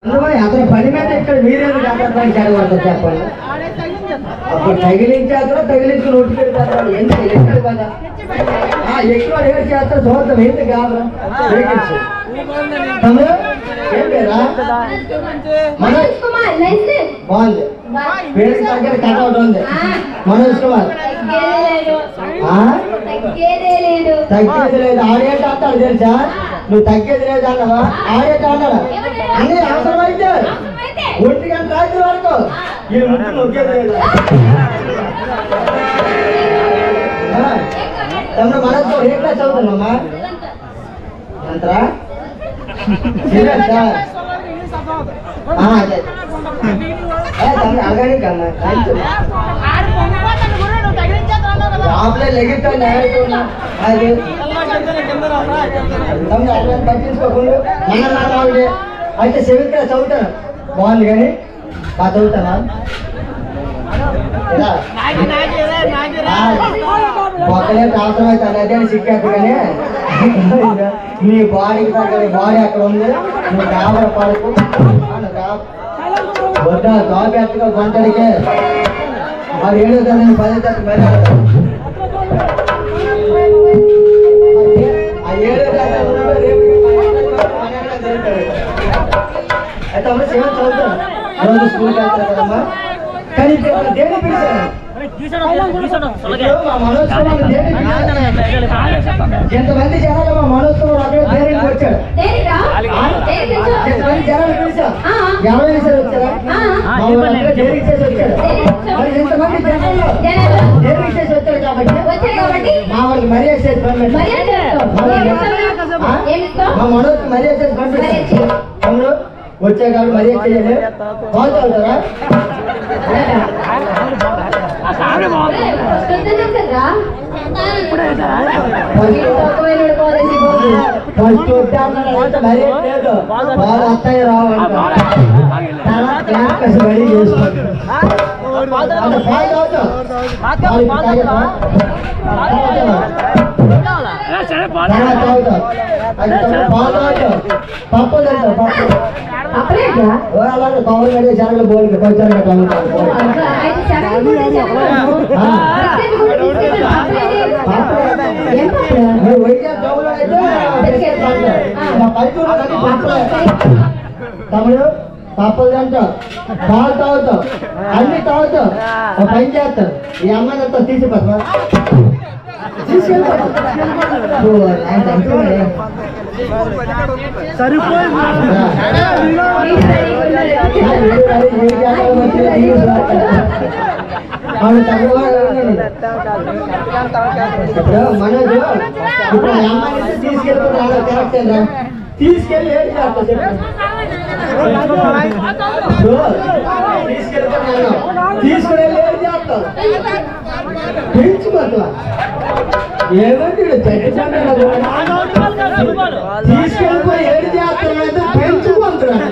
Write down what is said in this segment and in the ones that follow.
అతను పని మీద ఇక్కడ మీరేది కాకపోతే జరగబడతారు చెప్పండి. అప్పుడు తగిలించుకుని ఒట్టి పెడతారు ఎందుకు ఎక్కడ కదా ఎక్కువ రేట్ చేస్తారు చూద్దాం ఎందుకు కాదు బాగుంది పేరు దగ్గర కట్అవుట్ ఉంది మనోజ్ కుమార్ తగ్గేది లేదు ఆడేట అంటాడు తెలుసా నువ్వు తగ్గేది లేదు అన్నవా ఆడేట అన్నాడా అన్నీ అవసరమైతే 1 గంట రాత్రి వరకు ఈ ముక్కు నొక్కేది లేదు తమ్ముడు మనసు ఏ క్లాస్ చదువుతున్నామ్మా అంతరా అడగానే కన్నా పట్టించుకోకుండా అయితే 7th క్లాస్ చదువుతాను బాగుంది కానీ బాగా చదువుతానా ఒకలే అవసరం అయితే అదే సిక్కేది కానీ నీ బాడీకి తగ్గ బాడీ అక్కడ ఉంది నువ్వు గాబర పడుకు వద్ద జాబ్ ఎట్టుగా గంటడికే మరి 7వ తరగతి 10వ తరగతి మరి ఆ 7వ తరగతి అయితే అప్పుడు 7th చదువుతాను రోజు స్కూల్కి వెళ్తాను కదమ్మా కానీ దేని పిలిచాను మా మనోజ్ ఎంతమంది జనాలు మా మనోజ్ కుమార్ అక్కడ పేరెంట్స్ వచ్చాడు ఎంతమంది జనాలు పిలిచా 50 నిమిషాలు వచ్చారా మా ఊళ్ళో డైరీ చేసి వచ్చాడు మరి ఎంతమంది జనాలు డైరీ చేసి వచ్చాడు కాబట్టి మా వాళ్ళకి మర్యాద చేసి పంపించారు మా మనోజ్కి మర్యాద చేసి పంపించారు వచ్చే కాబట్టి మర్యాద చేయాలి బాగుంటారా ఫస్ట్ మర్యాద లేదు వాళ్ళు అత్తయ్య రావాలి రెడీ చేసుకోండి పప్పు అలాగే కౌలు కడిగే చెరగలు బోల్కి కొంచెం తమ్ముడు పప్పులు తింటావు పాలు తాగుతావు అన్ని తాగుతావు పని చేస్తావు ఈ అమ్మాయి అంతా తీసిపోతా మనోజ్ ఇప్పుడు అమ్మాయి తీసుకెళ్ళిపోతే కరెక్టేనా తీసుకెళ్ళి ఏం చేస్తా తీసుకుని ఏం చేస్తావు పెంచుకోవట్లా ఏమంటే తీసుకెళ్ళిపోయి ఏడు చేస్తానంటే పెంచుకుంటున్నాను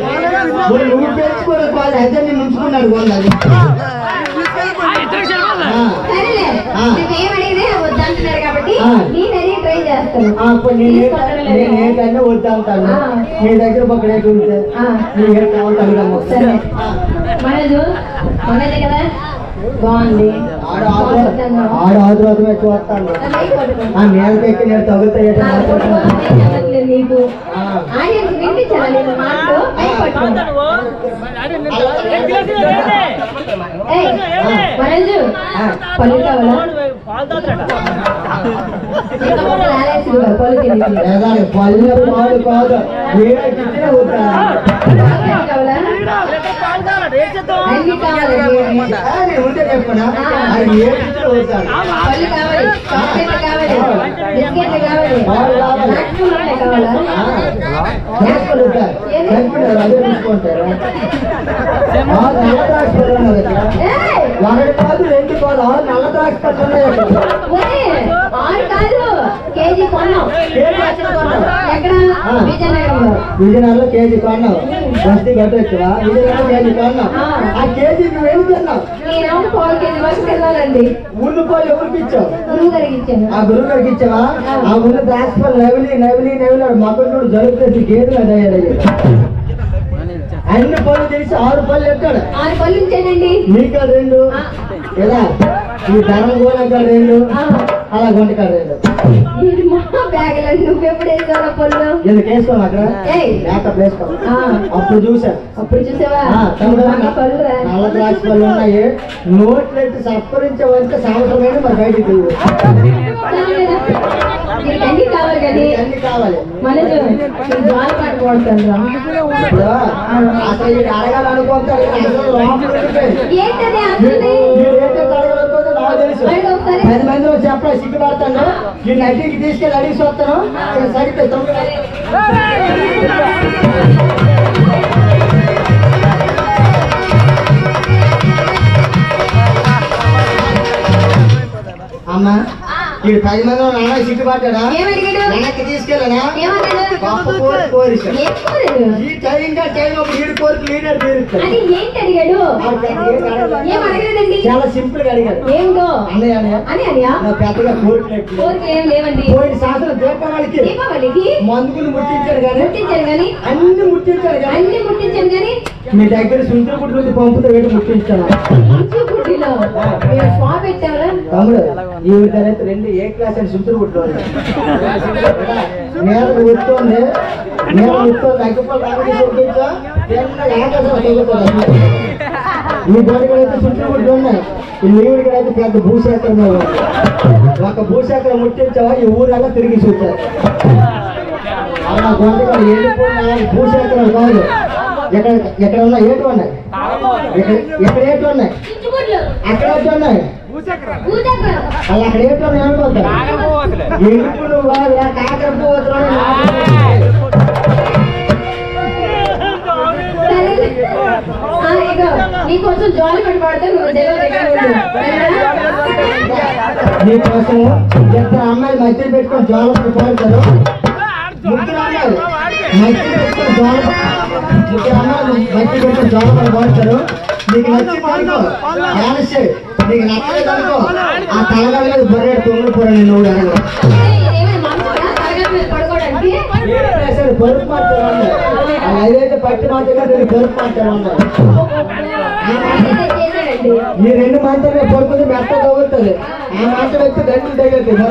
నువ్వు పెంచుకోవడం వాళ్ళు హెజర్ని ముంచుకున్నాడు వాళ్ళు నేనేంటన్నా వద్దంటాను నీ దగ్గర ఒక రేటు ఉంటే నీకే కావాలి కదా బాగుంది ఆడ ఆదురాతమే చూస్తాను ఆ నేలకి ఎక్కి నేను తగులుతాయి నీకు వినిపించాలి పళ్ళు కావాలా పల్లె పాలు కాదు ఉంటే చెప్పనా అది ఒకటి కాదు 2 కాదు 6 నల్ల ద్రాక్ష విజయనగరంలో కేజీ కొన్నావు బస్తీ కట్టొచ్చువా విజయనగరం కేజీ కొన్నావు ఆ కేజీ నువ్వు ఏం తిన్నావు ముందు పాలు ఎవరికి ఇచ్చావు ఆ గురువు గారికి ఇచ్చావా ఆ ముందు ద్రాక్ష నవిలి నవిలి నవిలి మగడు జరుగుతుంది గేదెలు అదయ్యాడు అన్ని పళ్ళు తెలిసి 6 పళ్ళు ఎక్కాడు. 6 పళ్ళు ఇచ్చానండి. నీకా 2 ఎలా ఈ ధనం కూడా 2 అలా గుంటకాడు 2 బ్యాగులు నువ్వెప్పుడు వేసావు పళ్ళు? ఎందుకు వేసుకోను అక్కడ మేకప్ వేసుకో. అప్పుడు చూసాను. అప్పుడు చూసావా? పళ్ళు నల్ల ద్రాక్ష పళ్ళు ఉన్నాయి. నోట్లెట్టి సప్పరించవంటే సంవత్సరమైన మరి బయటికి తెలియదు. అన్ని కావాలి కానీ అన్ని కావాలి. మన జాల పాట కొడతాను. అసలు ఇది అడగాలనుకుంటారు. ఏంటది నాకు తెలుసు. 10 మందిలో చెప్పా సిగ్గుపడతాను. ఈ నటికి తీసుకెళ్ళి అడిగి వస్తాను. సరిపోతాం. అమ్మా ఈ 10 మందిలో నాన్న సిగ్గుపడ్డా? వెనక్కి తీసుకెళ్ళనా? ఈ టైం ఈడు కోరిక లీడర్ చాలా సింపుల్ గా అడిగాడు. పెద్దగా పోయిన శాస్త్రం దీపావళికి మందుకులు ముట్టించాడు కానీ అన్ని ముట్టించాడు కానీ మీ దగ్గర సుందర గుడ్డు నుంచి పంపుతో పెట్టి ముట్టించాను. తమ్ముడు ఈ తరగతి 2 ఏ క్లాస్ అని సుందర గుడ్డు నేను వస్తుంది. అగ్గిపల్లి రామకృష్ణ చూపించా ఈ బోర్డు కూడా అయితే సుందర గుడ్డు ఉన్నాయి. ఈ నీవుడి కూడా అయితే పెద్ద భూసేకరణ. ఒక భూసేకరణ ముట్టించావా ఈ ఊరల్లా తిరిగి చూచారు. అలా గొంతుగా ఎండిపోయిన భూసేకరణ కాదు. ఎక్కడ ఉన్నాయి? ఏటు ఉన్నాయి. ఎక్కడ ఏటు ఉన్నాయి? అక్కడ ఏటు ఉన్నాయి. అలా అక్కడ ఏటు ఉన్నాయి అనుకోద్దా? ఎందుకు నువ్వు కాకర నీకోసం జోలి పడి పడితే నీకోసం 2 అమ్మాయిలు మధ్యలో పెట్టుకొని జోల పడి పాడుతారు. 3 అమ్మాయిలు మధ్య పెట్టుకొని జోల పడి పాడుతారు. నీకు నచ్చిందనుకో నీకు నచ్చలేదనుకో ఆ తలగా మీద బొర్రెడు తొమ్మిది పోరా నేను బరుపు మాట్లాడు. అదైతే పట్టి మాట్లాడు బరుపు మాట్లాడు. ఈ 2 మాత్రమే పడుకుంటే మెత్త తగులుతుంది. ఆ మాట వచ్చి గంటలు తగులుతుంది.